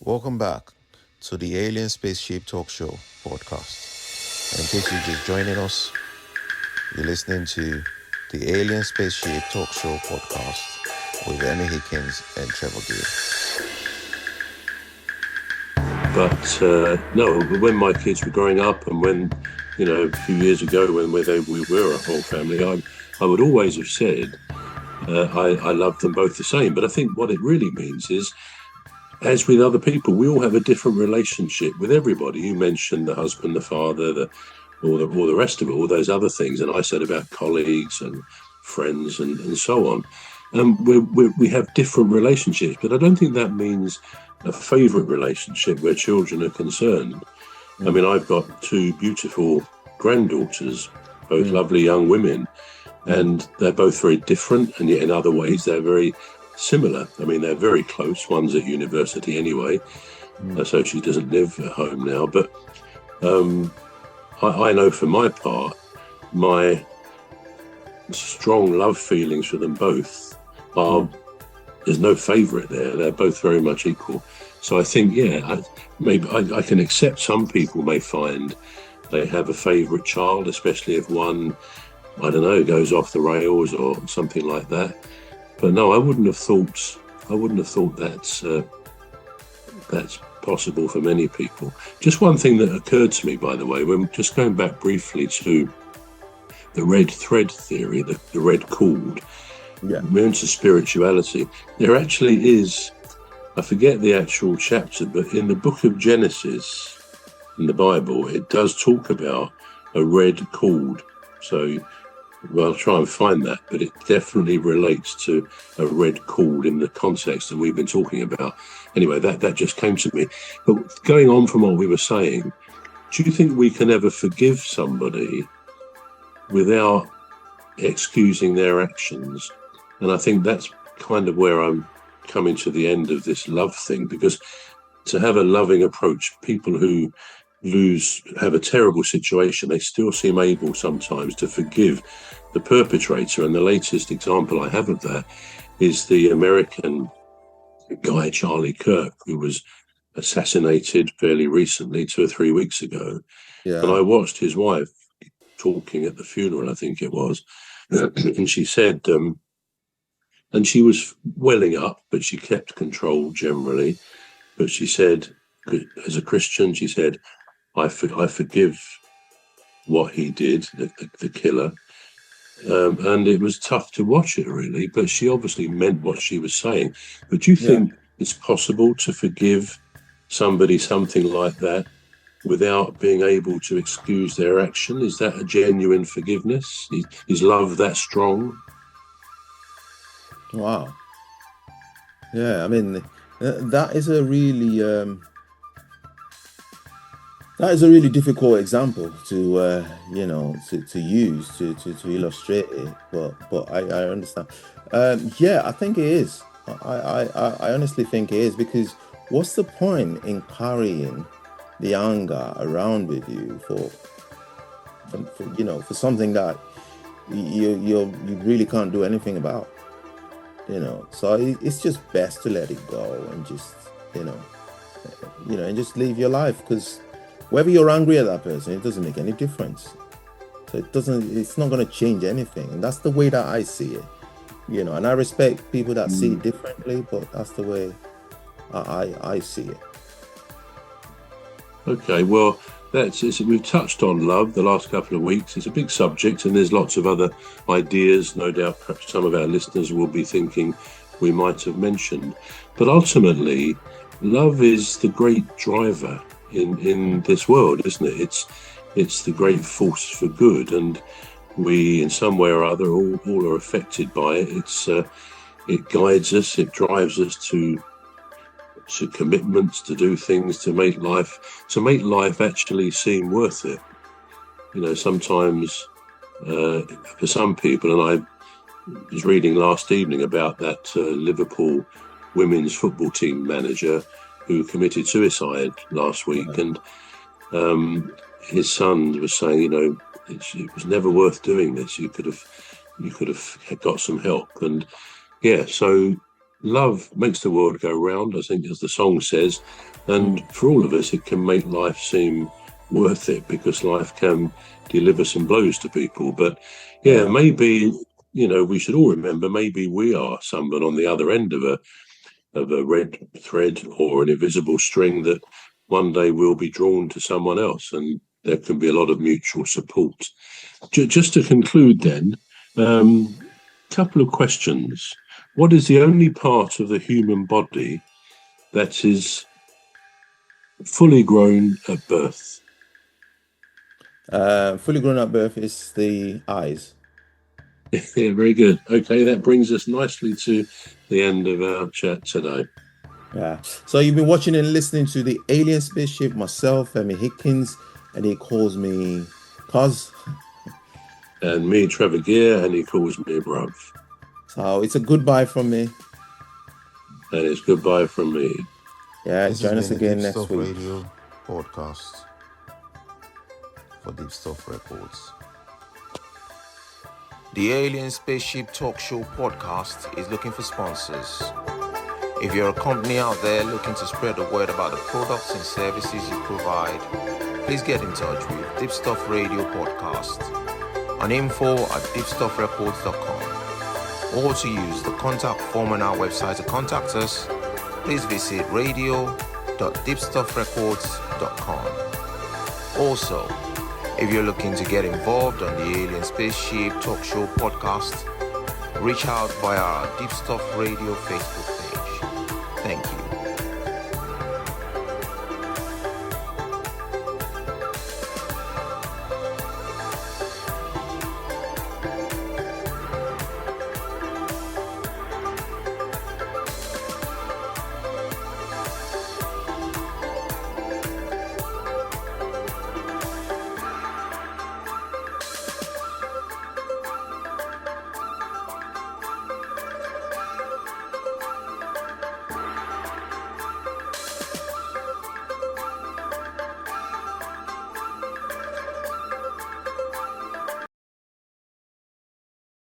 Welcome back to the Alien Spaceship Talk Show podcast. And in case you're just joining us, you're listening to the Alien Spaceship Talk Show podcast with Emmy, Hikins, and Trevor. But no, when my kids were growing up, and when, a few years ago when we were a whole family, I would always have said I love them both the same. But I think what it really means is, as with other people, we all have a different relationship with everybody. You mentioned the husband, the father, all the rest of it, all those other things. And I said about colleagues and friends and so on. We have different relationships, but I don't think that means a favourite relationship where children are concerned. I mean, I've got two beautiful granddaughters, both lovely young women, and they're both very different, and yet in other ways they're very similar. I mean, they're very close. One's at university anyway, so she doesn't live at home now. But I know for my part, my strong love feelings for them both are, there's no favourite there. They're both very much equal. So I think, maybe I can accept some people may find they have a favourite child, especially if one, I don't know, goes off the rails or something like that. But no, I wouldn't have thought that's possible for many people. Just one thing that occurred to me, by the way, when just going back briefly to the red thread theory, the red cord, we're into spirituality. There actually is, I forget the actual chapter, but in the book of Genesis, in the Bible, it does talk about a red cord. So, well, I'll try and find that, but it definitely relates to a red cord in the context that we've been talking about. Anyway, that just came to me. But going on from what we were saying, do you think we can ever forgive somebody without excusing their actions? And I think that's kind of where I'm coming to the end of this love thing, because to have a loving approach, people who have a terrible situation, they still seem able sometimes to forgive the perpetrator. And the latest example I have of that is the American guy, Charlie Kirk, who was assassinated fairly recently, 2 or 3 weeks ago. Yeah. And I watched his wife talking at the funeral, I think it was, and she said, and she was welling up, but she kept control generally. But she said, as a Christian, she said, I forgive what he did, the killer. And it was tough to watch it, really. But she obviously meant what she was saying. But do you think it's possible to forgive somebody something like that without being able to excuse their action? Is that a genuine forgiveness? Is love that strong? Wow. Yeah, I mean, that is a really difficult example to use to illustrate it. But I understand. I think it is. I honestly think it is, because what's the point in carrying the anger around with you for something that you really can't do anything about? So it's just best to let it go and just and just live your life, because whether you're angry at that person, it doesn't make any difference. So it's not going to change anything. And that's the way that I see it, and I respect people that see it differently, but that's the way I see it. Okay, well, we've touched on love the last couple of weeks. It's a big subject, and there's lots of other ideas, no doubt perhaps some of our listeners will be thinking we might have mentioned. But ultimately, love is the great driver in this world, isn't it? It's the great force for good, and we, in some way or other, all are affected by it. It guides us, it drives us to commitments, to do things, to make life actually seem worth it. Sometimes for some people, and I was reading last evening about that Liverpool women's football team manager who committed suicide last week, and his son was saying, it was never worth doing this. You could have got some help, and so love makes the world go round, I think, as the song says. And for all of us, it can make life seem worth it, because life can deliver some blows to people. But maybe, we should all remember, maybe we are someone on the other end of a red thread or an invisible string that one day will be drawn to someone else, and there can be a lot of mutual support. Just to conclude then, couple of questions. What is the only part of the human body that is fully grown at birth? Fully grown at birth is the eyes. Yeah, very good. Okay, that brings us nicely to the end of our chat today. Yeah. So you've been watching and listening to the Alien Spaceship, myself, Emmy Hikins, and he calls me Cos. And me, Trevor Gear, and he calls me Bruv. So it's a goodbye from me. And it's goodbye from me. Yeah, join us again next Deepstuff week. Radio podcast for Deepstuff Records. The Alien Spaceship Talk Show podcast is looking for sponsors. If you're a company out there looking to spread the word about the products and services you provide, please get in touch with Deepstuff Radio Podcast on info@deepstuffrecords.com, or to use the contact form on our website to contact us, please visit radio.deepstuffrecords.com. Also, if you're looking to get involved on the Alien Spaceship Talk Show podcast, reach out via our Deepstuff Radio Facebook page. Thank you.